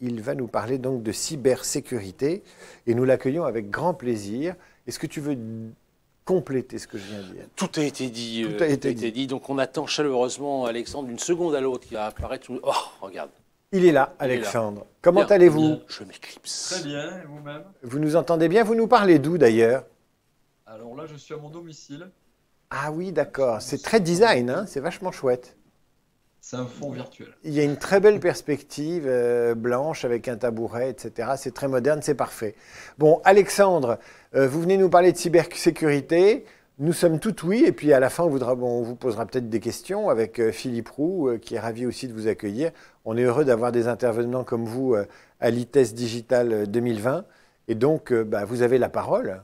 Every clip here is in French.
Il va nous parler donc de cybersécurité et nous l'accueillons avec grand plaisir. Est-ce que tu veux compléter ce que je viens de dire? Tout a été dit, Tout a tout a été été dit. dit. Donc on attend chaleureusement Alexandre d'une seconde à l'autre. Il va apparaître. Oh, regarde, Il est là, il est là. Alexandre. Comment Bien, allez-vous? Bien, je très m'éclipse. bien, et vous-même? Vous nous entendez bien? Vous nous parlez d'où d'ailleurs? Alors là, je suis à mon domicile. Ah oui, Je d'accord. C'est pense très dans mon design, hein? bureau. C'est vachement chouette. C'est un fond virtuel. Il y a une très belle perspective blanche avec un tabouret, etc. C'est très moderne, c'est parfait. Bon, Alexandre, vous venez nous parler de cybersécurité. Nous sommes tout oui, et puis à la fin, on vous posera peut-être des questions avec Philippe Roux, qui est ravi aussi de vous accueillir. On est heureux d'avoir des intervenants comme vous à l'ITES Digital 2020. Et donc, bah, vous avez la parole.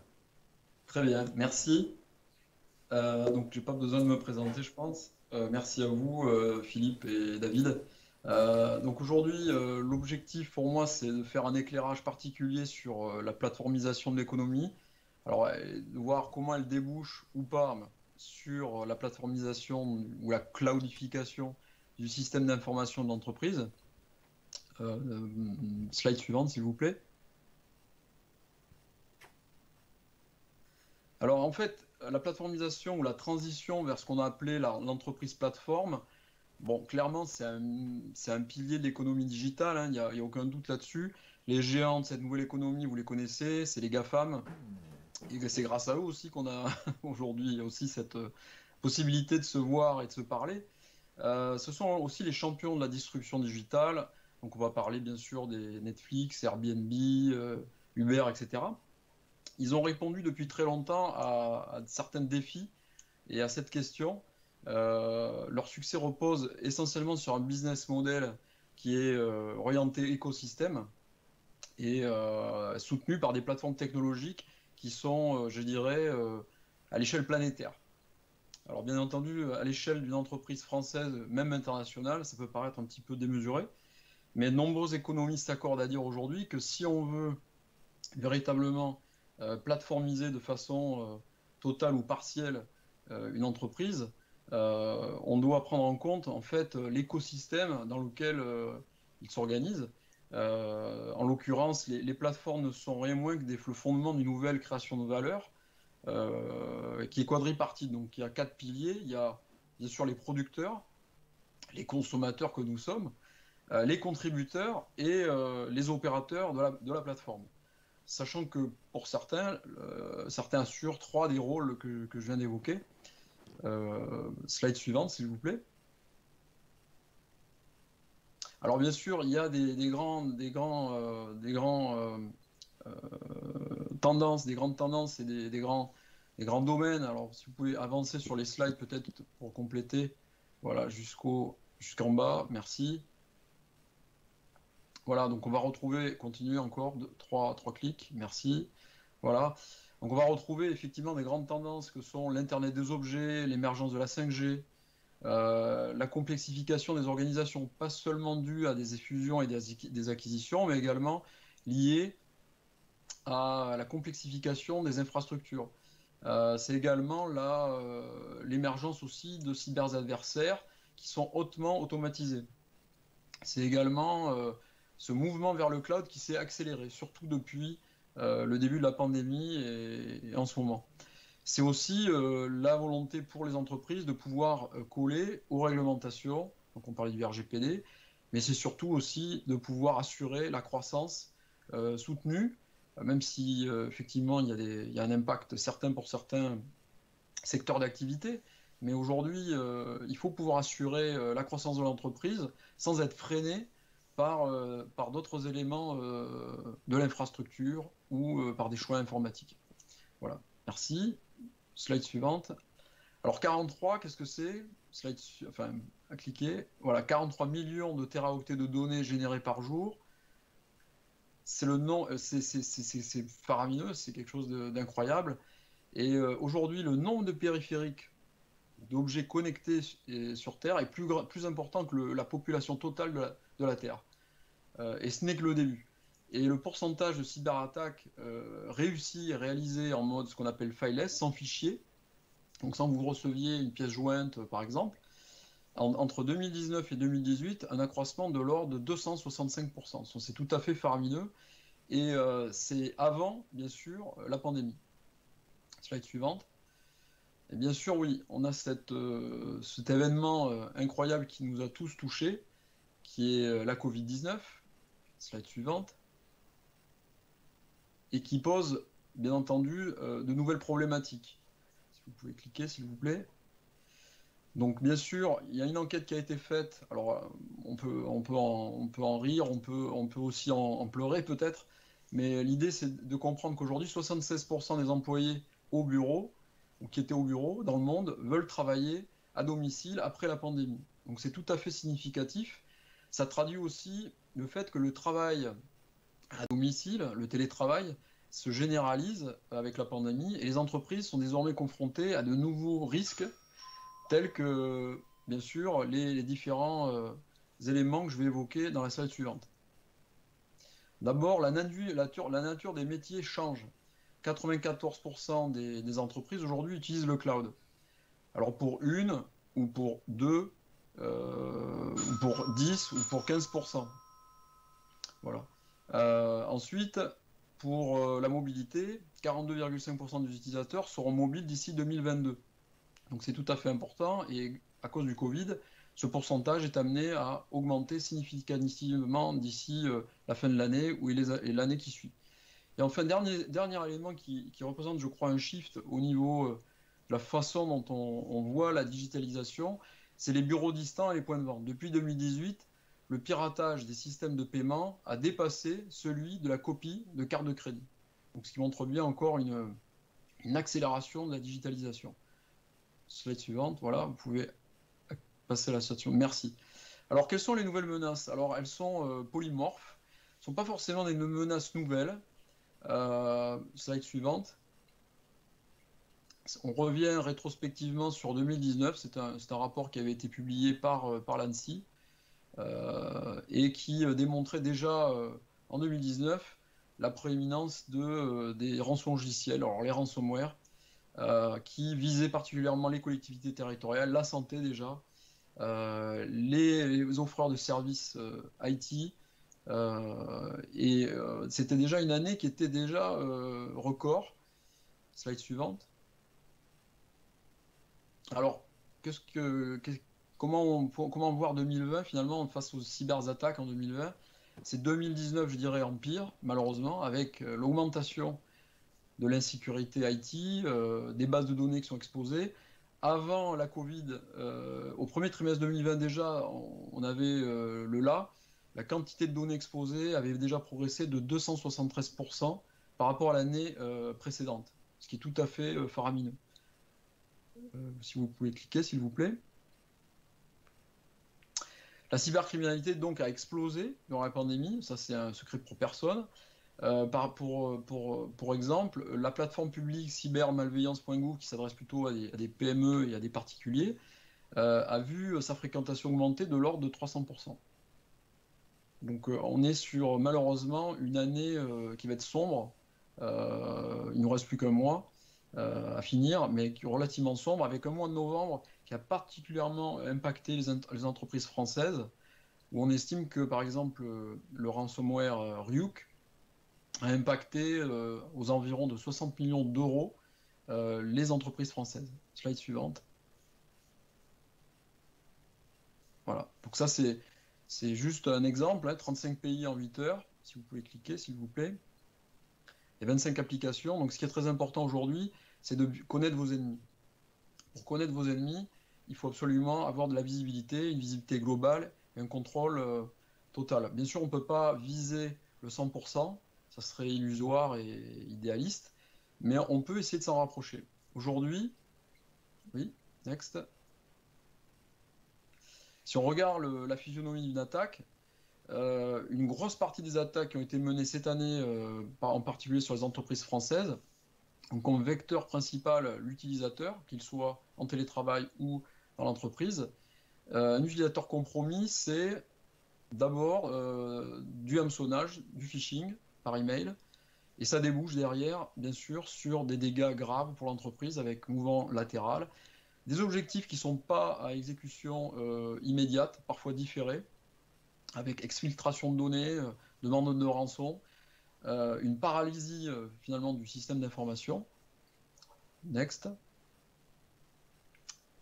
Très bien, merci. Donc, j'ai pas besoin de me présenter, je pense. Merci à vous, Philippe et David. Donc aujourd'hui, l'objectif pour moi, c'est de faire un éclairage particulier sur la plateformisation de l'économie. Alors, de voir comment elle débouche ou pas sur la plateformisation ou la cloudification du système d'information de l'entreprise. Slide suivante, s'il vous plaît. Alors en fait, la plateformisation ou la transition vers ce qu'on a appelé l'entreprise plateforme, bon, clairement, c'est un pilier de l'économie digitale, hein, il y a aucun doute là-dessus. Les géants de cette nouvelle économie, vous les connaissez, c'est les GAFAM, et c'est grâce à eux aussi qu'on a aujourd'hui aussi cette possibilité de se voir et de se parler. Ce sont aussi les champions de la disruption digitale, donc on va parler bien sûr des Netflix, Airbnb, Uber, etc. Ils ont répondu depuis très longtemps à certains défis et à cette question. Leur succès repose essentiellement sur un business model qui est orienté écosystème et soutenu par des plateformes technologiques qui sont, je dirais, à l'échelle planétaire. Alors bien entendu, à l'échelle d'une entreprise française, même internationale, ça peut paraître un petit peu démesuré, mais de nombreux économistes s'accordent à dire aujourd'hui que si on veut véritablement plateformiser de façon totale ou partielle une entreprise, on doit prendre en compte en fait l'écosystème dans lequel il s'organise. En l'occurrence, les plateformes ne sont rien moins que le fondement d'une nouvelle création de valeur qui est quadripartite. Donc il y a quatre piliers. Il y a bien sûr les producteurs, les consommateurs que nous sommes, les contributeurs et les opérateurs de la plateforme. Sachant que pour certains, certains assurent trois des rôles que je viens d'évoquer. Slide suivante, s'il vous plaît. Alors bien sûr, il y a des tendances, des grandes tendances et des grands domaines. Alors si vous pouvez avancer sur les slides peut-être pour compléter, voilà, jusqu'en bas, merci. Voilà, donc on va retrouver, continuer encore, trois clics, merci. Voilà, donc on va retrouver effectivement des grandes tendances que sont l'Internet des objets, l'émergence de la 5G, la complexification des organisations, pas seulement due à des effusions et des acquisitions, mais également liée à la complexification des infrastructures. C'est également l'émergence aussi de cyberadversaires qui sont hautement automatisés. C'est également ce mouvement vers le cloud qui s'est accéléré, surtout depuis le début de la pandémie et en ce moment. C'est aussi la volonté pour les entreprises de pouvoir coller aux réglementations, donc on parlait du RGPD, mais c'est surtout aussi de pouvoir assurer la croissance soutenue, même si effectivement il y a un impact certain pour certains secteurs d'activité, mais aujourd'hui il faut pouvoir assurer la croissance de l'entreprise sans être freiné par d'autres éléments de l'infrastructure ou par des choix informatiques. Voilà, merci. Slide suivante. Alors 43, qu'est-ce que c'est? Enfin, à cliquer. Voilà, 43 millions de téraoctets de données générées par jour. C'est le nom, c'est faramineux, c'est quelque chose d'incroyable. Et aujourd'hui, le nombre de périphériques, d'objets connectés sur Terre est plus important que la population totale de la Terre. Et ce n'est que le début. Et le pourcentage de cyberattaques réussies et réalisées en mode ce qu'on appelle fileless, sans fichier, donc sans que vous receviez une pièce jointe par exemple, entre 2019 et 2018, un accroissement de l'ordre de 265%. C'est tout à fait faramineux. Et c'est avant, bien sûr, la pandémie. Slide suivante. Et bien sûr, oui, on a cet événement incroyable qui nous a tous touchés, qui est la Covid-19. Slide suivante. Et qui pose, bien entendu, de nouvelles problématiques. Si vous pouvez cliquer, s'il vous plaît. Donc, bien sûr, il y a une enquête qui a été faite. Alors, on peut en rire, on peut aussi en pleurer peut-être. Mais l'idée, c'est de comprendre qu'aujourd'hui, 76% des employés au bureau, ou qui étaient au bureau dans le monde, veulent travailler à domicile après la pandémie. Donc, c'est tout à fait significatif. Ça traduit aussi le fait que le travail à domicile, le télétravail, se généralise avec la pandémie et les entreprises sont désormais confrontées à de nouveaux risques tels que, bien sûr, les différents éléments que je vais évoquer dans la slide suivante. D'abord, la nature des métiers change. 94% des entreprises aujourd'hui utilisent le cloud. Alors pour une, ou pour deux, ou pour 10, ou pour 15%. Voilà. Ensuite, pour la mobilité, 42,5% des utilisateurs seront mobiles d'ici 2022. Donc c'est tout à fait important et à cause du Covid, ce pourcentage est amené à augmenter significativement d'ici la fin de l'année et l'année qui suit. Et enfin, dernier élément qui représente, je crois, un shift au niveau de la façon dont on voit la digitalisation, c'est les bureaux distants et les points de vente. Depuis 2018, le piratage des systèmes de paiement a dépassé celui de la copie de carte de crédit. Donc, ce qui montre bien encore une accélération de la digitalisation. Slide suivante, voilà, vous pouvez passer à la station. Merci. Alors, quelles sont les nouvelles menaces? Alors, elles sont polymorphes. Ce ne sont pas forcément des menaces nouvelles. Slide suivante. On revient rétrospectivement sur 2019. C'est un rapport qui avait été publié par l'ANSSI et qui démontrait déjà en 2019 la prééminence des rançongiciels, alors les ransomware, qui visaient particulièrement les collectivités territoriales, la santé déjà, les offreurs de services IT. C'était déjà une année qui était déjà record. Slide suivante. Alors, comment voir 2020 finalement face aux cyberattaques en 2020? C'est 2019, je dirais, en pire, malheureusement, avec l'augmentation de l'insécurité IT, des bases de données qui sont exposées. Avant la Covid, au premier trimestre 2020 déjà, on avait la quantité de données exposées avait déjà progressé de 273% par rapport à l'année précédente, ce qui est tout à fait faramineux. Si vous pouvez cliquer, s'il vous plaît. La cybercriminalité donc a explosé durant la pandémie, ça c'est un secret pour personne. Pour exemple, la plateforme publique cybermalveillance.gouv, qui s'adresse plutôt à des PME et à des particuliers, a vu sa fréquentation augmenter de l'ordre de 300%. Donc on est sur malheureusement une année qui va être sombre. Il ne nous reste plus qu'un mois à finir, mais qui est relativement sombre, avec un mois de novembre qui a particulièrement impacté les entreprises françaises, où on estime que par exemple le ransomware Ryuk a impacté aux environs de 60 millions d'euros les entreprises françaises. Slide suivante. Voilà, donc ça c'est juste un exemple, hein, 35 pays en 8 heures, si vous pouvez cliquer s'il vous plaît. Il y a 25 applications, donc ce qui est très important aujourd'hui, c'est de connaître vos ennemis. Pour connaître vos ennemis, il faut absolument avoir de la visibilité, une visibilité globale et un contrôle total. Bien sûr, on ne peut pas viser le 100%, ça serait illusoire et idéaliste, mais on peut essayer de s'en rapprocher. Aujourd'hui, oui, next. Si on regarde la physionomie d'une attaque, une grosse partie des attaques qui ont été menées cette année, en particulier sur les entreprises françaises, ont comme vecteur principal l'utilisateur, qu'il soit en télétravail ou dans l'entreprise. Un utilisateur compromis, c'est d'abord du hameçonnage, du phishing par email, et ça débouche derrière, bien sûr, sur des dégâts graves pour l'entreprise avec mouvement latéral. des objectifs qui ne sont pas à exécution immédiate, parfois différés, avec exfiltration de données, demande de rançon, une paralysie finalement du système d'information. Next.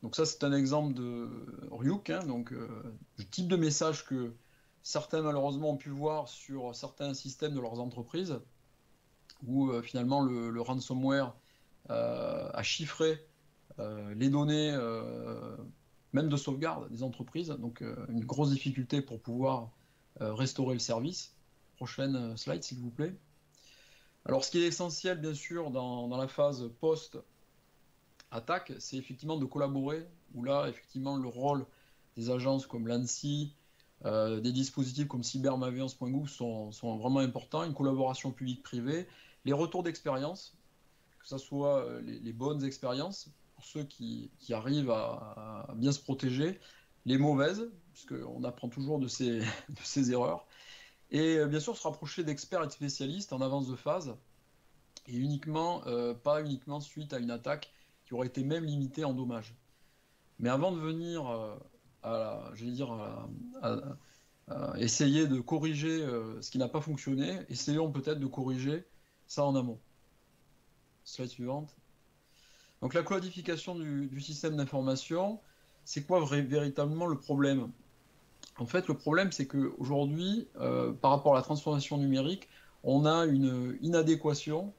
Donc ça, c'est un exemple de Ryuk, hein, donc le type de message que certains malheureusement ont pu voir sur certains systèmes de leurs entreprises, où finalement le ransomware a chiffré les données, même de sauvegarde des entreprises, donc une grosse difficulté pour pouvoir restaurer le service. Prochaine slide, s'il vous plaît. Alors, ce qui est essentiel, bien sûr, dans la phase post-attaque, c'est effectivement de collaborer, où là, effectivement, le rôle des agences comme l'ANSSI, des dispositifs comme cybermalveillance.gouv sont vraiment importants, une collaboration publique-privée, les retours d'expérience, que ce soit les bonnes expériences, pour ceux qui arrivent à bien se protéger, les mauvaises, puisqu'on apprend toujours de ces erreurs, et bien sûr se rapprocher d'experts et de spécialistes en avance de phase, et pas uniquement suite à une attaque qui aurait été même limitée en dommages. Mais avant de venir à essayer de corriger ce qui n'a pas fonctionné, essayons peut-être de corriger ça en amont. Slide suivante. Donc la codification du système d'information, c'est quoi véritablement le problème? En fait, le problème, c'est qu'aujourd'hui, par rapport à la transformation numérique, on a une inadéquation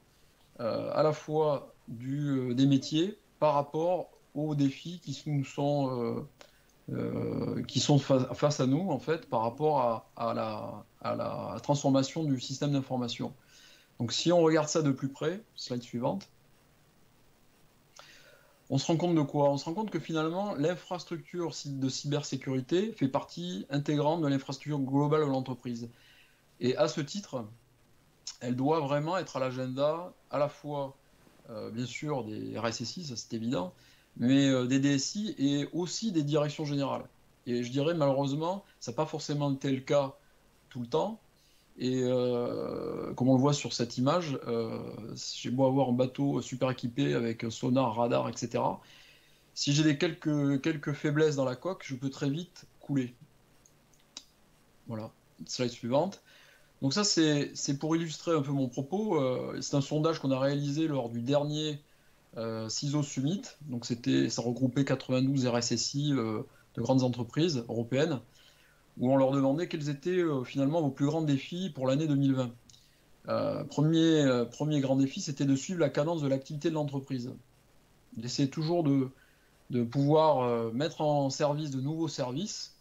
à la fois des métiers par rapport aux défis qui sont face à nous, en fait, par rapport à la transformation du système d'information. Donc si on regarde ça de plus près, slide suivante, on se rend compte de quoi? On se rend compte que finalement, l'infrastructure de cybersécurité fait partie intégrante de l'infrastructure globale de l'entreprise. Et à ce titre, elle doit vraiment être à l'agenda à la fois, bien sûr, des RSSI, ça c'est évident, mais des DSI et aussi des directions générales. Et je dirais malheureusement, ça n'a pas forcément été le cas tout le temps. Et comme on le voit sur cette image, j'ai beau avoir un bateau super équipé avec sonar, radar, etc. Si j'ai quelques faiblesses dans la coque, je peux très vite couler. Voilà, slide suivante. Donc ça, c'est pour illustrer un peu mon propos. C'est un sondage qu'on a réalisé lors du dernier CISO Summit. Donc ça regroupait 92 RSSI de grandes entreprises européennes, où on leur demandait quels étaient finalement vos plus grands défis pour l'année 2020. Premier grand défi, c'était de suivre la cadence de l'activité de l'entreprise. D'essayer toujours de pouvoir mettre en service de nouveaux services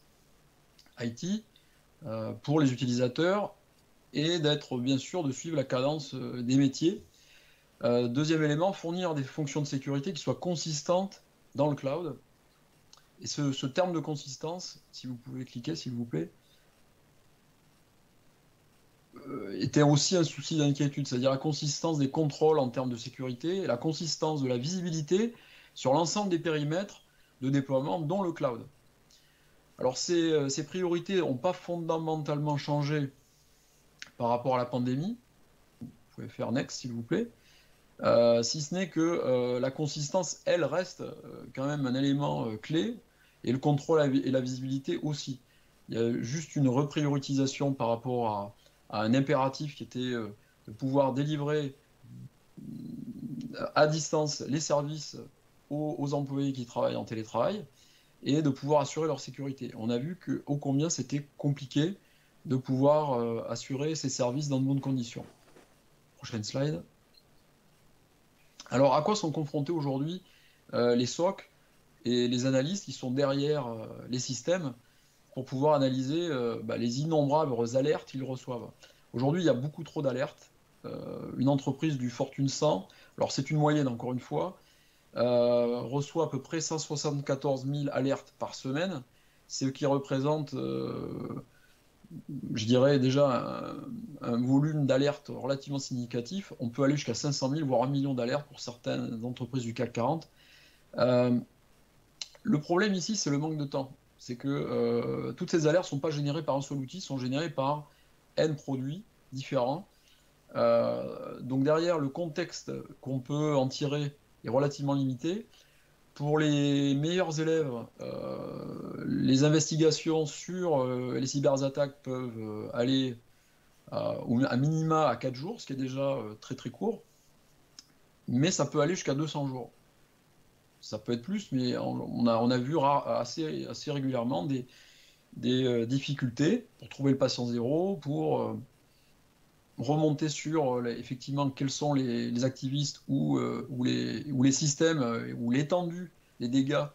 IT pour les utilisateurs et d'être bien sûr de suivre la cadence des métiers. Deuxième élément, fournir des fonctions de sécurité qui soient consistantes dans le cloud. Et ce terme de consistance, si vous pouvez cliquer s'il vous plaît, était aussi un souci d'inquiétude, c'est-à-dire la consistance des contrôles en termes de sécurité et la consistance de la visibilité sur l'ensemble des périmètres de déploiement, dont le cloud. Alors ces priorités n'ont pas fondamentalement changé par rapport à la pandémie. Vous pouvez faire next s'il vous plaît. Si ce n'est que la consistance, elle, reste quand même un élément clé, et le contrôle et la visibilité aussi. Il y a juste une repriorisation par rapport à un impératif qui était de pouvoir délivrer à distance les services aux employés qui travaillent en télétravail et de pouvoir assurer leur sécurité. On a vu que ô combien c'était compliqué de pouvoir assurer ces services dans de bonnes conditions. Prochaine slide. Alors, à quoi sont confrontés aujourd'hui les SOC et les analystes qui sont derrière les systèmes pour pouvoir analyser les innombrables alertes qu'ils reçoivent? Aujourd'hui, il y a beaucoup trop d'alertes. Une entreprise du Fortune 100, alors c'est une moyenne encore une fois, reçoit à peu près 174 000 alertes par semaine, ce qui représente, je dirais déjà un volume d'alertes relativement significatif. On peut aller jusqu'à 500 000, voire 1 million d'alertes pour certaines entreprises du CAC 40. Le problème ici, c'est le manque de temps. C'est que toutes ces alertes ne sont pas générées par un seul outil, sont générées par N produits différents. Donc derrière, le contexte qu'on peut en tirer est relativement limité. Pour les meilleurs élèves, les investigations sur les cyberattaques peuvent aller à minima à 4 jours, ce qui est déjà très très court, mais ça peut aller jusqu'à 200 jours. Ça peut être plus, mais on a vu assez régulièrement des difficultés pour trouver le patient zéro, pour remonter sur effectivement quels sont les activistes ou les systèmes ou l'étendue des dégâts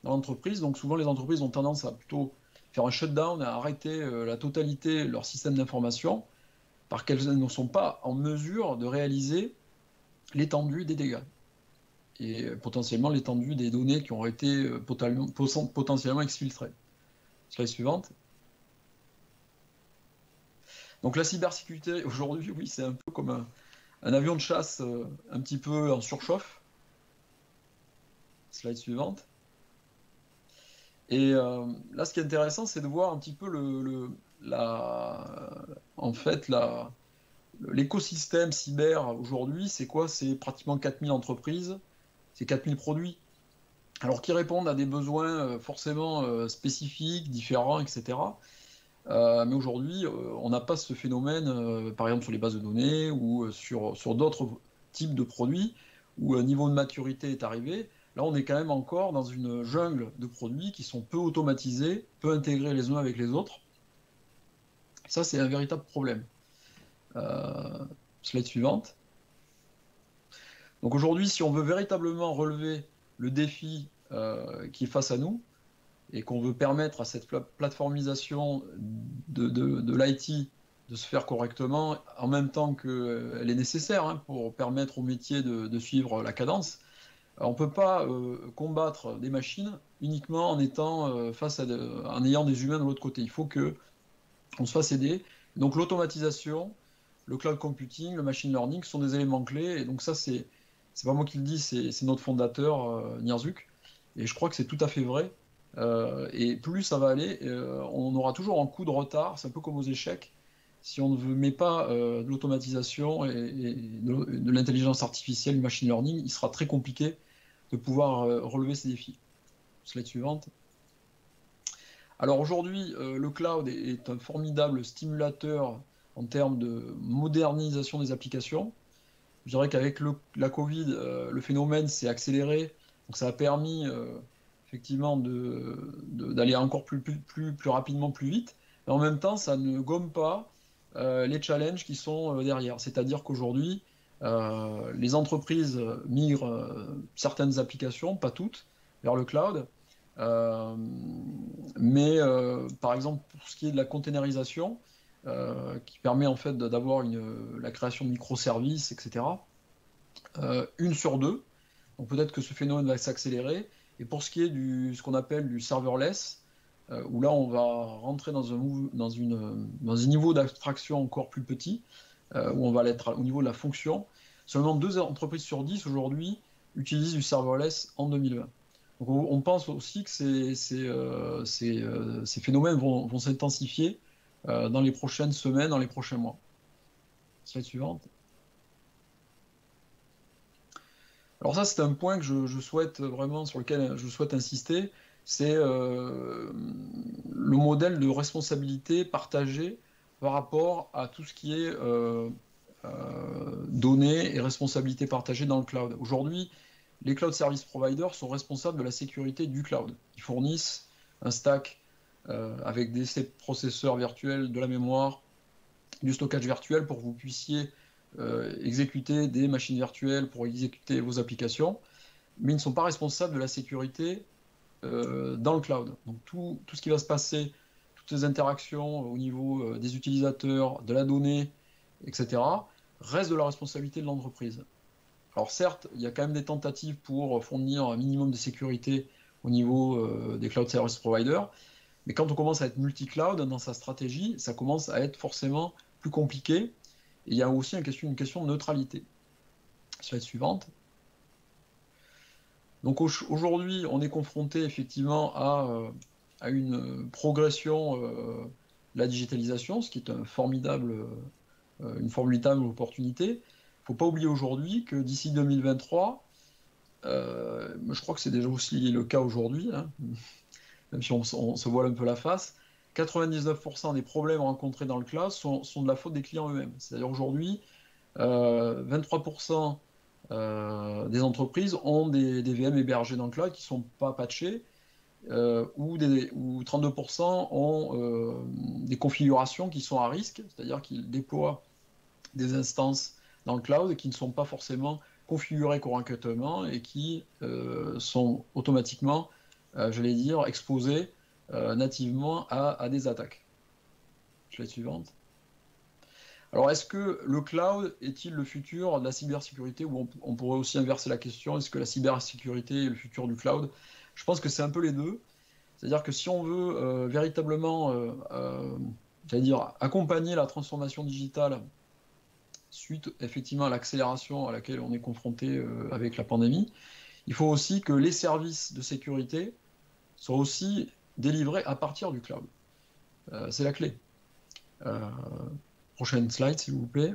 dans l'entreprise. Donc souvent les entreprises ont tendance à plutôt faire un shutdown, à arrêter la totalité de leur système d'information parce qu'elles ne sont pas en mesure de réaliser l'étendue des dégâts et potentiellement l'étendue des données qui ont été potentiellement exfiltrées. Slide suivante. Donc la cybersécurité, aujourd'hui, oui, c'est un peu comme un avion de chasse un petit peu en surchauffe. Slide suivante. Et là, ce qui est intéressant, c'est de voir un petit peu l'écosystème cyber aujourd'hui. C'est quoi? C'est pratiquement 4000 entreprises, c'est 4000 produits. Alors qui répondent à des besoins forcément spécifiques, différents, etc. Mais aujourd'hui, on n'a pas ce phénomène, par exemple sur les bases de données ou sur d'autres types de produits où un niveau de maturité est arrivé. Là, on est quand même encore dans une jungle de produits qui sont peu automatisés, peu intégrés les uns avec les autres. Ça, c'est un véritable problème. Slide suivante. Donc aujourd'hui, si on veut véritablement relever le défi qui est face à nous, et qu'on veut permettre à cette plateformisation de l'IT de se faire correctement, en même temps qu'elle est nécessaire pour permettre au métier de suivre la cadence, on ne peut pas combattre des machines uniquement en étant en ayant des humains de l'autre côté. Il faut qu'on se fasse aider. Donc l'automatisation, le cloud computing, le machine learning sont des éléments clés. Et donc ça, c'est pas moi qui le dis, c'est notre fondateur, Nierzuk. Et je crois que c'est tout à fait vrai. Et plus ça va aller, on aura toujours un coup de retard, c'est un peu comme aux échecs. Si on ne met pas de l'automatisation et de l'intelligence artificielle, du machine learning, il sera très compliqué de pouvoir relever ces défis. Slide suivante. Alors aujourd'hui, le cloud est un formidable stimulateur en termes de modernisation des applications. Je dirais qu'avec la Covid, le phénomène s'est accéléré, donc ça a permis effectivement d'aller encore plus rapidement, plus vite. Mais en même temps, ça ne gomme pas les challenges qui sont derrière. C'est-à-dire qu'aujourd'hui, les entreprises migrent certaines applications, pas toutes, vers le cloud. Mais par exemple, pour ce qui est de la containerisation, qui permet en fait d'avoir la création de microservices, etc., une sur deux. Donc peut-être que ce phénomène va s'accélérer. Et pour ce qui est ce qu'on appelle du serverless, où là on va rentrer dans un niveau d'abstraction encore plus petit, où on va être au niveau de la fonction. Seulement 2 entreprises sur 10 aujourd'hui utilisent du serverless en 2020. Donc on pense aussi que ces phénomènes vont s'intensifier dans les prochaines semaines, dans les prochains mois. Slide suivante. Alors ça, c'est un point que je souhaite vraiment, sur lequel je souhaite insister, c'est le modèle de responsabilité partagée par rapport à tout ce qui est données et responsabilité partagée dans le cloud. Aujourd'hui, les cloud service providers sont responsables de la sécurité du cloud. Ils fournissent un stack avec des processeurs virtuels, de la mémoire, du stockage virtuel pour que vous puissiez exécuter des machines virtuelles pour exécuter vos applications, mais ils ne sont pas responsables de la sécurité dans le cloud. Donc tout ce qui va se passer, toutes ces interactions au niveau des utilisateurs, de la donnée, etc., reste de la responsabilité de l'entreprise. Alors certes, il y a quand même des tentatives pour fournir un minimum de sécurité au niveau des cloud service providers, mais quand on commence à être multi-cloud dans sa stratégie, ça commence à être forcément plus compliqué. Et il y a aussi une question de neutralité. Slide suivante. Donc aujourd'hui, on est confronté effectivement à une progression de la digitalisation, ce qui est une formidable opportunité. Il ne faut pas oublier aujourd'hui que d'ici 2023, je crois que c'est déjà aussi le cas aujourd'hui, hein, même si on se voile un peu la face, 99% des problèmes rencontrés dans le cloud sont de la faute des clients eux-mêmes. C'est-à-dire aujourd'hui, 23% des entreprises ont des VM hébergés dans le cloud qui ne sont pas patchés, ou 32% ont des configurations qui sont à risque, c'est-à-dire qu'ils déploient des instances dans le cloud qui ne sont pas forcément configurées correctement et qui sont automatiquement, j'allais dire, exposées nativement à des attaques. Slide suivante. Alors, est-ce que le cloud est-il le futur de la cybersécurité, ou on pourrait aussi inverser la question, est-ce que la cybersécurité est le futur du cloud? Je pense que c'est un peu les deux. C'est-à-dire que si on veut véritablement, j'allais dire, accompagner la transformation digitale suite effectivement à l'accélération à laquelle on est confronté avec la pandémie, il faut aussi que les services de sécurité soient aussi délivrés à partir du cloud. C'est la clé. Prochaine slide, s'il vous plaît.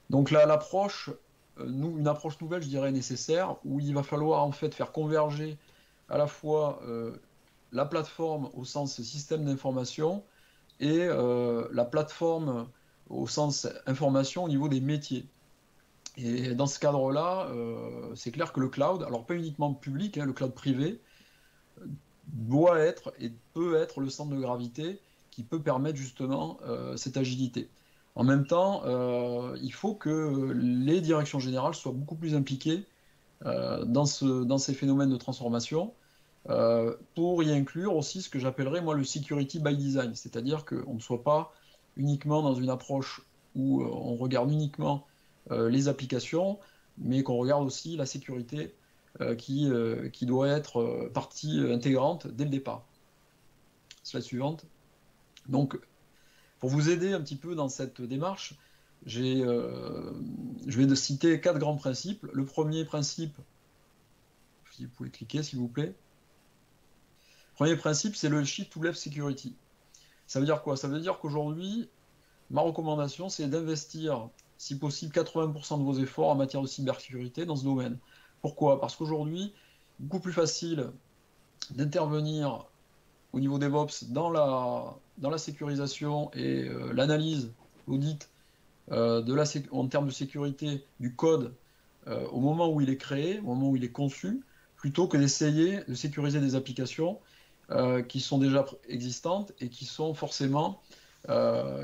Donc là, l'approche, une approche nouvelle, je dirais, nécessaire, où il va falloir en fait faire converger à la fois la plateforme au sens système d'information et la plateforme au sens information au niveau des métiers. Et dans ce cadre-là, c'est clair que le cloud, alors pas uniquement public, hein, le cloud privé, doit être et peut être le centre de gravité qui peut permettre justement cette agilité. En même temps, il faut que les directions générales soient beaucoup plus impliquées dans ces phénomènes de transformation, pour y inclure aussi ce que j'appellerais moi le security by design, c'est-à-dire qu'on ne soit pas uniquement dans une approche où on regarde uniquement les applications, mais qu'on regarde aussi la sécurité qui doit être partie intégrante dès le départ. Slide suivante. Donc, pour vous aider un petit peu dans cette démarche, je vais citer 4 grands principes. Le premier principe, si vous pouvez cliquer s'il vous plaît. Le premier principe, c'est le Shift to Left Security. Ça veut dire quoi? Ça veut dire qu'aujourd'hui, ma recommandation, c'est d'investir, si possible, 80% de vos efforts en matière de cybersécurité dans ce domaine. Pourquoi? Parce qu'aujourd'hui, beaucoup plus facile d'intervenir au niveau DevOps dans la sécurisation et l'analyse, l'audit en termes de sécurité du code au moment où il est créé, au moment où il est conçu, plutôt que d'essayer de sécuriser des applications qui sont déjà existantes et qui sont forcément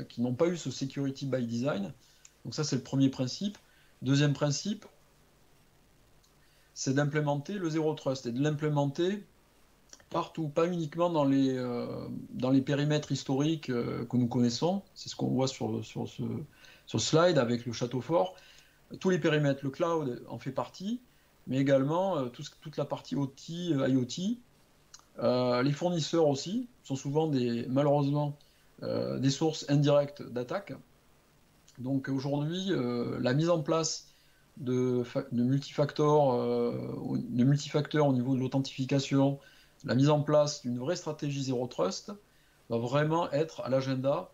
qui n'ont pas eu ce security by design. Donc ça, c'est le premier principe. Deuxième principe, c'est d'implémenter le Zero Trust et de l'implémenter partout, pas uniquement dans les périmètres historiques que nous connaissons. C'est ce qu'on voit sur ce slide avec le château fort. Tous les périmètres, le cloud en fait partie, mais également toute la partie OT, IoT. Les fournisseurs aussi sont souvent malheureusement des sources indirectes d'attaque. Donc aujourd'hui, la mise en place de multifacteurs au niveau de l'authentification, la mise en place d'une vraie stratégie Zero Trust va vraiment être à l'agenda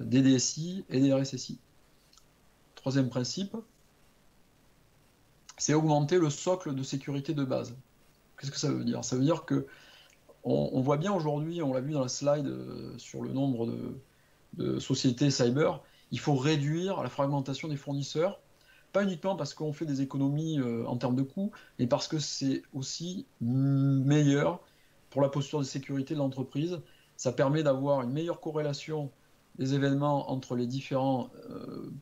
des DSI et des RSSI. Troisième principe, c'est augmenter le socle de sécurité de base. Qu'est-ce que ça veut dire? Ça veut dire que on voit bien aujourd'hui, on l'a vu dans la slide sur le nombre de sociétés cyber, il faut réduire la fragmentation des fournisseurs, pas uniquement parce qu'on fait des économies en termes de coûts, mais parce que c'est aussi meilleur pour la posture de sécurité de l'entreprise. Ça permet d'avoir une meilleure corrélation des événements entre les différentes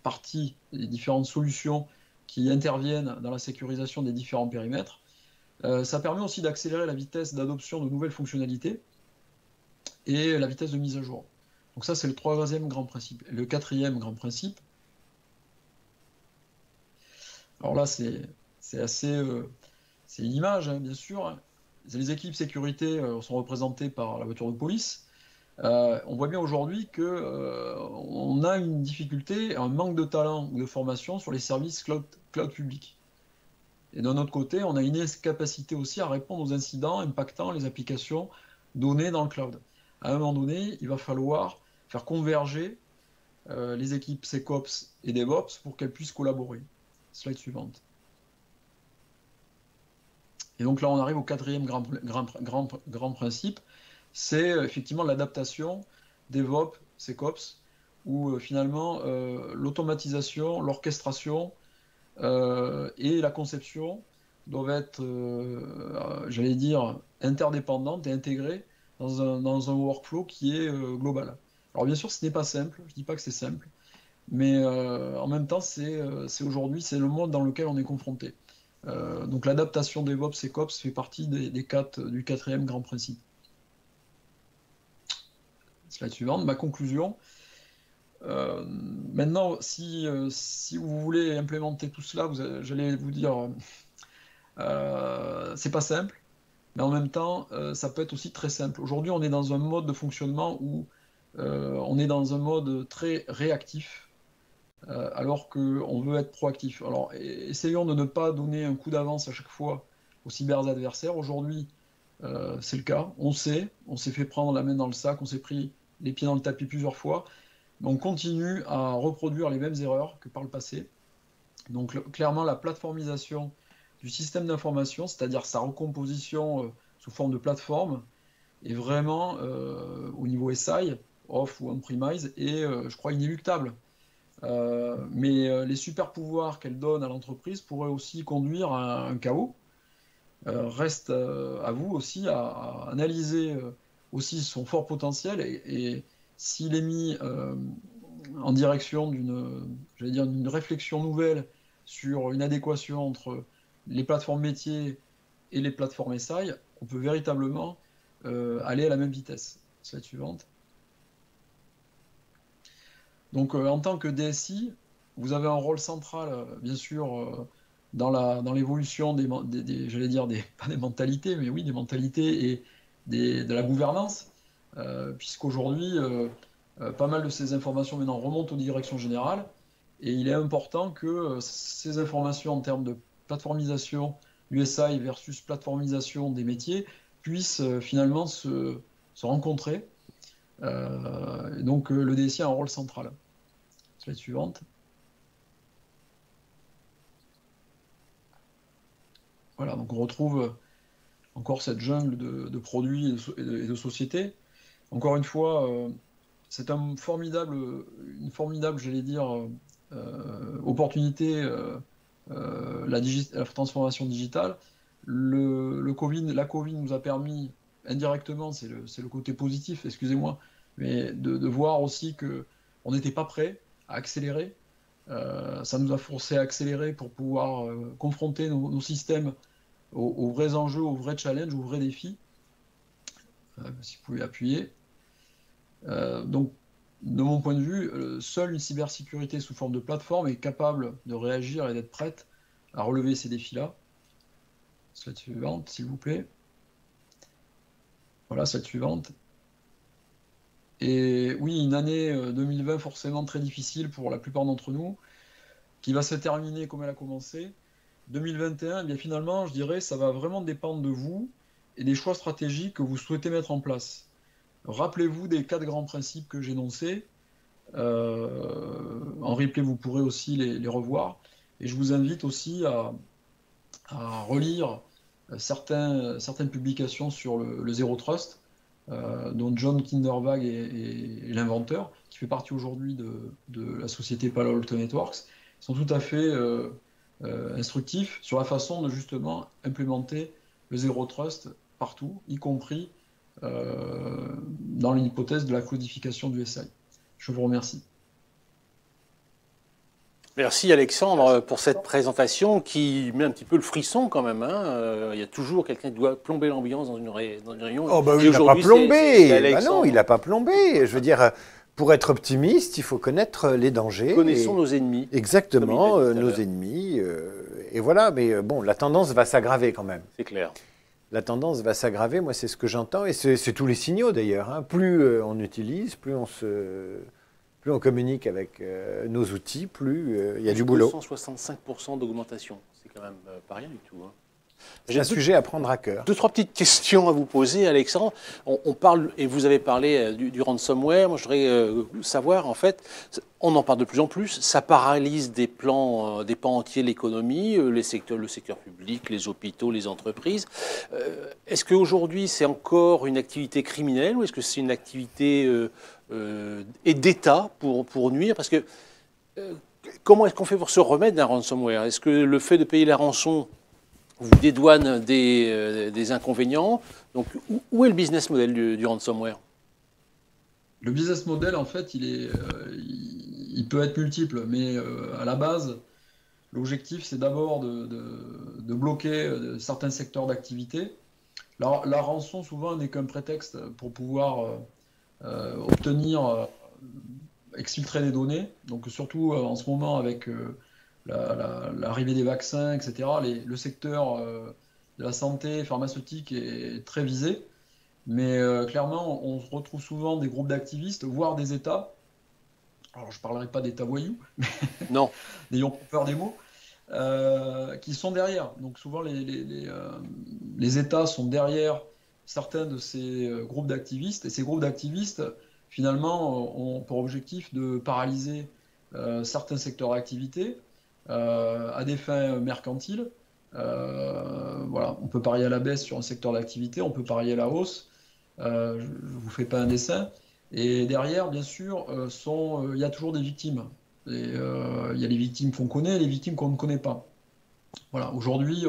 parties, les différentes solutions qui interviennent dans la sécurisation des différents périmètres. Ça permet aussi d'accélérer la vitesse d'adoption de nouvelles fonctionnalités et la vitesse de mise à jour. Donc ça, c'est le troisième grand principe. Et le quatrième grand principe, alors là, c'est assez... c'est une image, hein, bien sûr. Les équipes sécurité sont représentées par la voiture de police. On voit bien aujourd'hui qu'on a une difficulté, un manque de talent ou de formation sur les services cloud publics. Et d'un autre côté, on a une incapacité aussi à répondre aux incidents impactant les applications données dans le cloud. À un moment donné, il va falloir faire converger les équipes SecOps et DevOps pour qu'elles puissent collaborer. Slide suivante. Et donc là, on arrive au quatrième grand principe, c'est effectivement l'adaptation DevOps, SecOps, où finalement l'automatisation, l'orchestration et la conception doivent être, j'allais dire, interdépendantes et intégrées dans un workflow qui est global. Alors bien sûr, ce n'est pas simple, je ne dis pas que c'est simple, mais en même temps, c'est aujourd'hui, c'est le monde dans lequel on est confronté. Donc l'adaptation DevOps SecOps fait partie du quatrième grand principe. Slide suivante, ma conclusion. Maintenant, si vous voulez implémenter tout cela, j'allais vous dire, c'est pas simple, mais en même temps, ça peut être aussi très simple. Aujourd'hui, on est dans un mode de fonctionnement où on est dans un mode très réactif, alors qu'on veut être proactif. Alors, essayons de ne pas donner un coup d'avance à chaque fois aux cyberadversaires. Aujourd'hui, c'est le cas. On s'est fait prendre la main dans le sac, on s'est pris les pieds dans le tapis plusieurs fois. Mais on continue à reproduire les mêmes erreurs que par le passé. Donc, clairement, la plateformisation du système d'information, c'est-à-dire sa recomposition sous forme de plateforme, est vraiment, au niveau SI, off ou on-premise, et je crois inéluctable. Mais les super pouvoirs qu'elle donne à l'entreprise pourraient aussi conduire à un chaos. Reste à vous aussi à analyser aussi son fort potentiel et s'il est mis en direction d'une réflexion nouvelle sur une adéquation entre les plateformes métiers et les plateformes SI, on peut véritablement aller à la même vitesse. Slide suivante. Donc, en tant que DSI, vous avez un rôle central, bien sûr, dans l'évolution j'allais dire, pas des mentalités, mais oui, des mentalités et de la gouvernance, puisqu'aujourd'hui, pas mal de ces informations maintenant remontent aux directions générales, et il est important que ces informations en termes de plateformisation du SI versus plateformisation des métiers puissent finalement se rencontrer. Donc le DSI a un rôle central. Slide suivante. Voilà, donc on retrouve encore cette jungle de produits et de sociétés. Encore une fois, c'est une formidable, j'allais dire, opportunité, la transformation digitale. La Covid nous a permis, indirectement, c'est le côté positif, excusez-moi, mais de voir aussi qu'on n'était pas prêt à accélérer. Ça nous a forcé à accélérer pour pouvoir confronter nos systèmes aux vrais enjeux, aux vrais challenges, aux vrais défis. Si vous pouvez appuyer. Donc, de mon point de vue, seule une cybersécurité sous forme de plateforme est capable de réagir et d'être prête à relever ces défis-là. Slide suivante, s'il vous plaît. Voilà, slide suivante. Et oui, une année 2020 forcément très difficile pour la plupart d'entre nous, qui va se terminer comme elle a commencé. 2021, eh bien finalement, je dirais, ça va vraiment dépendre de vous et des choix stratégiques que vous souhaitez mettre en place. Rappelez-vous des 4 grands principes que j'ai énoncés. En replay, vous pourrez aussi les revoir. Et je vous invite aussi à relire certaines publications sur le Zero Trust, dont John Kindervag est l'inventeur, qui fait partie aujourd'hui de la société Palo Alto Networks. Ils sont tout à fait instructifs sur la façon de justement implémenter le Zero Trust partout, y compris dans l'hypothèse de la codification du SI. Je vous remercie. Merci Alexandre pour cette présentation qui met un petit peu le frisson quand même. Il y a toujours quelqu'un qui doit plomber l'ambiance dans une réunion. Oh bah oui, il n'a pas plombé. Bah non, il n'a pas plombé. Je veux dire, pour être optimiste, il faut connaître les dangers. Connaissons nos ennemis. Exactement, nos ennemis. Et voilà, mais bon, la tendance va s'aggraver quand même. C'est clair. La tendance va s'aggraver, moi c'est ce que j'entends, et c'est tous les signaux d'ailleurs. Hein. Plus on utilise, plus on communique avec nos outils, plus il y a du boulot. 265% d'augmentation, c'est quand même pas rien du tout. Hein. C'est un sujet à prendre à cœur. Deux, trois petites questions à vous poser, Alexandre. On parle, et vous avez parlé du ransomware. Moi, je voudrais savoir, en fait, on en parle de plus en plus. Ça paralyse des pans entiers de l'économie, le secteur public, les hôpitaux, les entreprises. Est-ce qu'aujourd'hui, c'est encore une activité criminelle ou est-ce que c'est une activité d'État pour nuire? Parce que comment est-ce qu'on fait pour se remettre d'un ransomware? Est-ce que le fait de payer la rançon vous dédouane des inconvénients? Donc, où est le business model du ransomware? Le business model, en fait, il peut être multiple, mais à la base, l'objectif, c'est d'abord de bloquer certains secteurs d'activité. La rançon, souvent, n'est qu'un prétexte pour pouvoir exfiltrer des données. Donc, surtout en ce moment, avec l'arrivée des vaccins, etc., le secteur de la santé pharmaceutique est très visé. Mais clairement, on se retrouve souvent des groupes d'activistes, voire des États. Alors, je ne parlerai pas d'États voyous, Non. n'ayons pas peur des mots, qui sont derrière. Donc, souvent, les États sont derrière certains de ces groupes d'activistes. Et ces groupes d'activistes, finalement, ont pour objectif de paralyser certains secteurs d'activité à des fins mercantiles. Voilà, on peut parier à la baisse sur un secteur d'activité, on peut parier à la hausse. Je ne vous fais pas un dessin. Et derrière, bien sûr, il y a toujours des victimes. Il y a les victimes qu'on connaît et les victimes qu'on ne connaît pas. Voilà, aujourd'hui,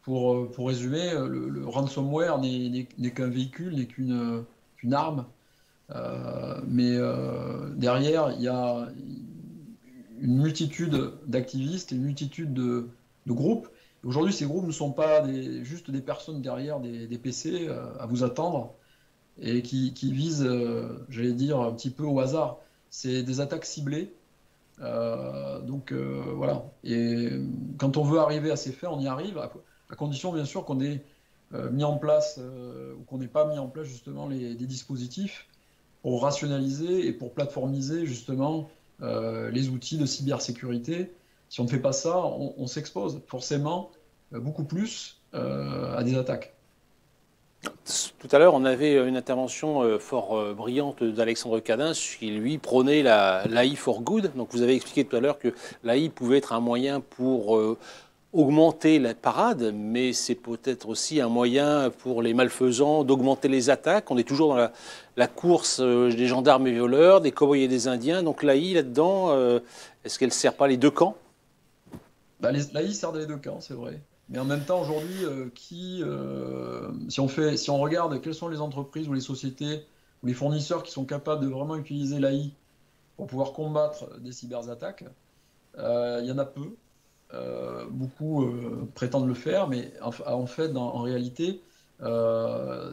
pour résumer, le ransomware n'est qu'un véhicule, n'est qu'une arme. Mais derrière, il y a une multitude d'activistes et une multitude de groupes. Aujourd'hui, ces groupes ne sont pas juste des personnes derrière des PC à vous attendre et qui visent, j'allais dire, un petit peu au hasard. C'est des attaques ciblées. Donc voilà. Et quand on veut arriver à ces faits, on y arrive, à condition bien sûr qu'on ait mis en place ou qu'on n'ait pas mis en place justement des dispositifs pour rationaliser et pour plateformiser justement les outils de cybersécurité. Si on ne fait pas ça, on s'expose forcément beaucoup plus à des attaques. Tout à l'heure, on avait une intervention fort brillante d'Alexandre Cadin, qui lui prônait l'AI for good. Donc vous avez expliqué tout à l'heure que l'AI pouvait être un moyen pour augmenter la parade, mais c'est peut-être aussi un moyen pour les malfaisants d'augmenter les attaques. On est toujours dans la course des gendarmes et violeurs, des cow-boys et des Indiens. Donc l'AI là-dedans, est-ce qu'elle ne sert pas les deux camps? L'AI sert dans les deux camps, c'est vrai. Mais en même temps, aujourd'hui, si on regarde quelles sont les entreprises ou les sociétés ou les fournisseurs qui sont capables de vraiment utiliser l'AI pour pouvoir combattre des cyberattaques, il y en a peu. Beaucoup prétendent le faire, mais en fait, en réalité,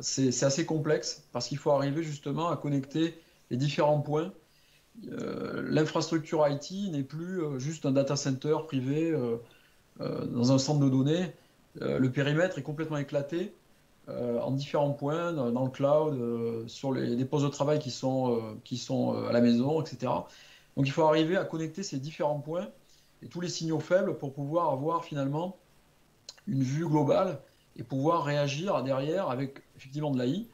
c'est assez complexe parce qu'il faut arriver justement à connecter les différents points. L'infrastructure IT n'est plus juste un data center privé dans un centre de données. Le périmètre est complètement éclaté en différents points, dans le cloud, sur des postes de travail qui sont à la maison, etc. Donc il faut arriver à connecter ces différents points et tous les signaux faibles pour pouvoir avoir finalement une vue globale et pouvoir réagir derrière avec effectivement de l'AI.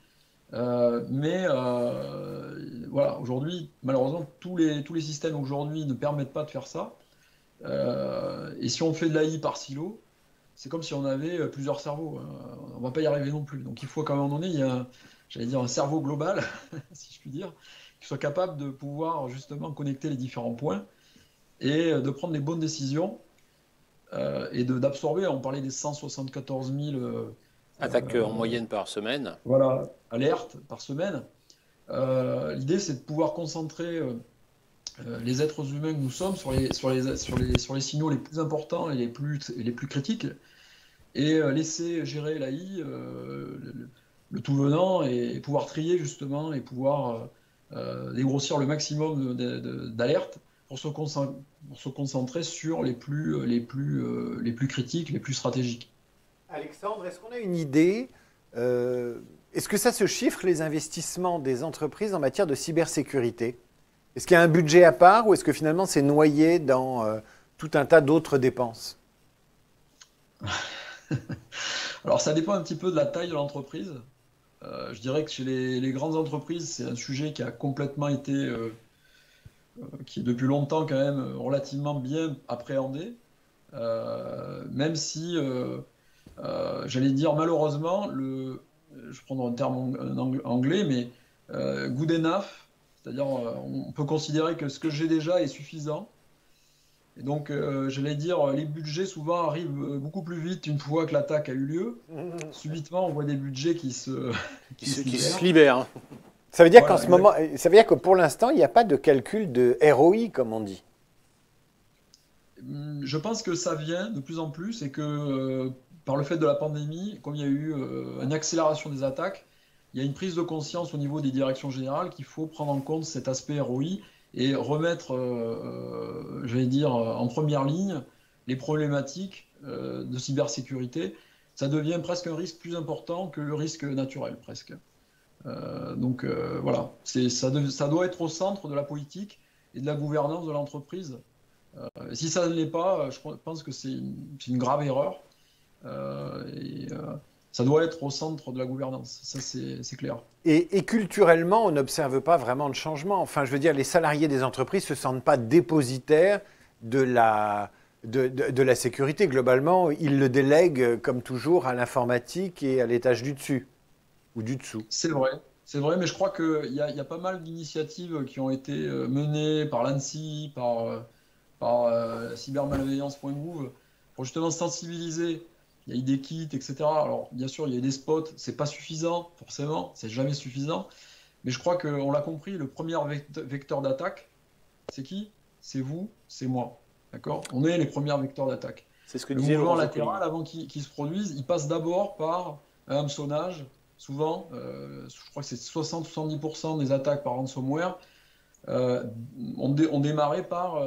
Voilà, aujourd'hui, malheureusement, tous les systèmes aujourd'hui ne permettent pas de faire ça. Et si on fait de l'AI par silo, c'est comme si on avait plusieurs cerveaux. On ne va pas y arriver non plus. Donc il faut qu'à un moment donné, il y ait un cerveau global, si je puis dire, qui soit capable de pouvoir justement connecter les différents points et de prendre les bonnes décisions et d'absorber. On parlait des 174 000 attaques en moyenne par semaine. Voilà, alertes par semaine. L'idée, c'est de pouvoir concentrer les êtres humains que nous sommes sur les signaux les plus importants et les plus critiques et laisser gérer l'AI, le tout venant, et pouvoir trier justement et pouvoir dégrossir le maximum d'alertes pour se concentrer sur les plus critiques, les plus stratégiques. Alexandre, est-ce qu'on a une idée est-ce que ça se chiffre, les investissements des entreprises en matière de cybersécurité? Est-ce qu'il y a un budget à part ou est-ce que finalement c'est noyé dans tout un tas d'autres dépenses? Alors ça dépend un petit peu de la taille de l'entreprise. Je dirais que chez les grandes entreprises, c'est un sujet qui a complètement été, qui est depuis longtemps quand même relativement bien appréhendé, même si, j'allais dire malheureusement, je prends un terme anglais, mais good enough, c'est-à-dire on peut considérer que ce que j'ai déjà est suffisant. Et donc, j'allais dire, les budgets souvent arrivent beaucoup plus vite une fois que l'attaque a eu lieu. Subitement, on voit des budgets qui se libèrent. Hein. Ça veut dire Voilà, qu'en ce moment, ça veut dire que pour l'instant, il n'y a pas de calcul de ROI, comme on dit. Je pense que ça vient de plus en plus et que par le fait de la pandémie, comme il y a eu une accélération des attaques, il y a une prise de conscience au niveau des directions générales qu'il faut prendre en compte cet aspect ROI et remettre, j'allais dire, en première ligne les problématiques de cybersécurité. Ça devient presque un risque plus important que le risque naturel, presque. Donc voilà, ça doit être au centre de la politique et de la gouvernance de l'entreprise. Si ça ne l'est pas, je pense que c'est une grave erreur. Ça doit être au centre de la gouvernance, ça c'est clair. Et culturellement, on n'observe pas vraiment de changement. Enfin, je veux dire, les salariés des entreprises ne se sentent pas dépositaires de la sécurité. Globalement, ils le délèguent, comme toujours, à l'informatique et à l'étage du dessus ou du dessous. C'est vrai, mais je crois qu'il y a pas mal d'initiatives qui ont été menées par l'ANSSI, par cybermalveillance.gouv, pour justement sensibiliser. Il y a eu des kits, etc. Alors, bien sûr, il y a des spots, c'est pas suffisant, forcément, c'est jamais suffisant. Mais je crois qu'on l'a compris, le premier vecteur d'attaque, c'est qui? C'est vous, c'est moi. D'accord? On est les premiers vecteurs d'attaque. C'est ce que Le disait mouvement Laurent latéral, avant qu'il se produise, il passe d'abord par un hameçonnage. Souvent, je crois que c'est 60-70% des attaques par ransomware ont démarré par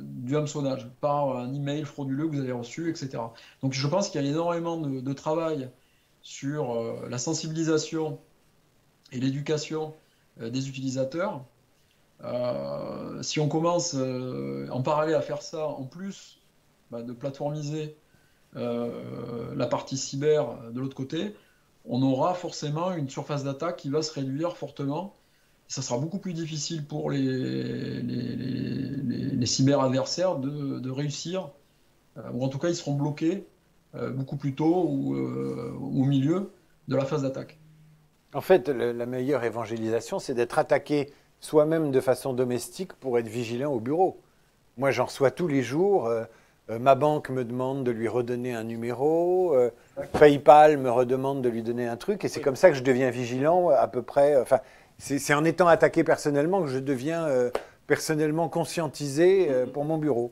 du hameçonnage, par un email frauduleux que vous avez reçu, etc. Donc je pense qu'il y a énormément de travail sur la sensibilisation et l'éducation des utilisateurs. Si on commence en parallèle à faire ça, en plus de plateformiser la partie cyber de l'autre côté, on aura forcément une surface d'attaque qui va se réduire fortement. Ça sera beaucoup plus difficile pour les cyber-adversaires de réussir, ou en tout cas ils seront bloqués beaucoup plus tôt ou au milieu de la phase d'attaque. En fait, la meilleure évangélisation, c'est d'être attaqué soi-même de façon domestique pour être vigilant au bureau. Moi, j'en reçois tous les jours. Ma banque me demande de lui redonner un numéro. PayPal me redemande de lui donner un truc. Et c'est comme ça que je deviens vigilant à peu près. Enfin, c'est en étant attaqué personnellement que je deviens personnellement conscientisé pour mon bureau.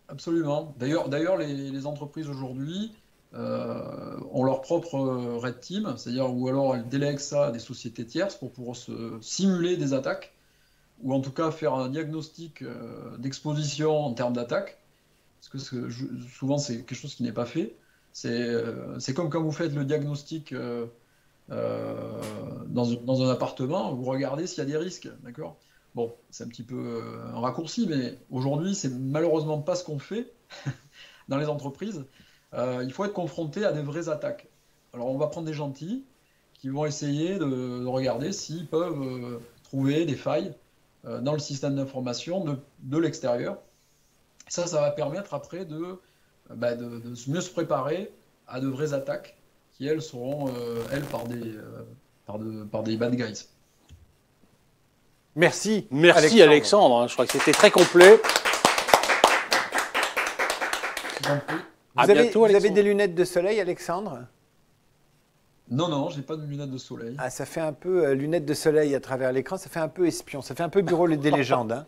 Absolument. D'ailleurs, les entreprises aujourd'hui ont leur propre red team, c'est-à-dire ou alors elles délèguent ça à des sociétés tierces pour pouvoir simuler des attaques, ou en tout cas faire un diagnostic d'exposition en termes d'attaque, parce que souvent c'est quelque chose qui n'est pas fait. C'est comme quand vous faites le diagnostic dans un appartement, vous regardez s'il y a des risques, d'accord? Bon, c'est un petit peu un raccourci, mais aujourd'hui, c'est malheureusement pas ce qu'on fait dans les entreprises. Il faut être confronté à des vraies attaques. Alors, on va prendre des gentils qui vont essayer de regarder s'ils peuvent trouver des failles dans le système d'information de l'extérieur. Ça va permettre après de mieux se préparer à de vraies attaques qui, elles, seront, par des bad guys. Merci. Merci Alexandre. Je crois que c'était très complet. Vous avez des lunettes de soleil, Alexandre? Non, je n'ai pas de lunettes de soleil. Ah, ça fait un peu lunettes de soleil à travers l'écran, ça fait un peu espion, ça fait un peu bureau des légendes. Hein.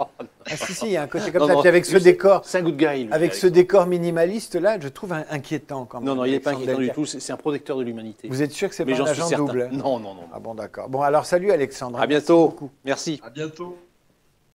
Ah si, il y a un côté comme ça. Puis avec ce décor, c'est un good guy. Avec ce décor minimaliste là, je trouve inquiétant quand même. Non, il n'est pas inquiétant du tout. C'est un protecteur de l'humanité. Vous êtes sûr que c'est pas un agent double? Non. Ah bon, d'accord. Bon, alors salut Alexandre. À bientôt. Merci. À bientôt.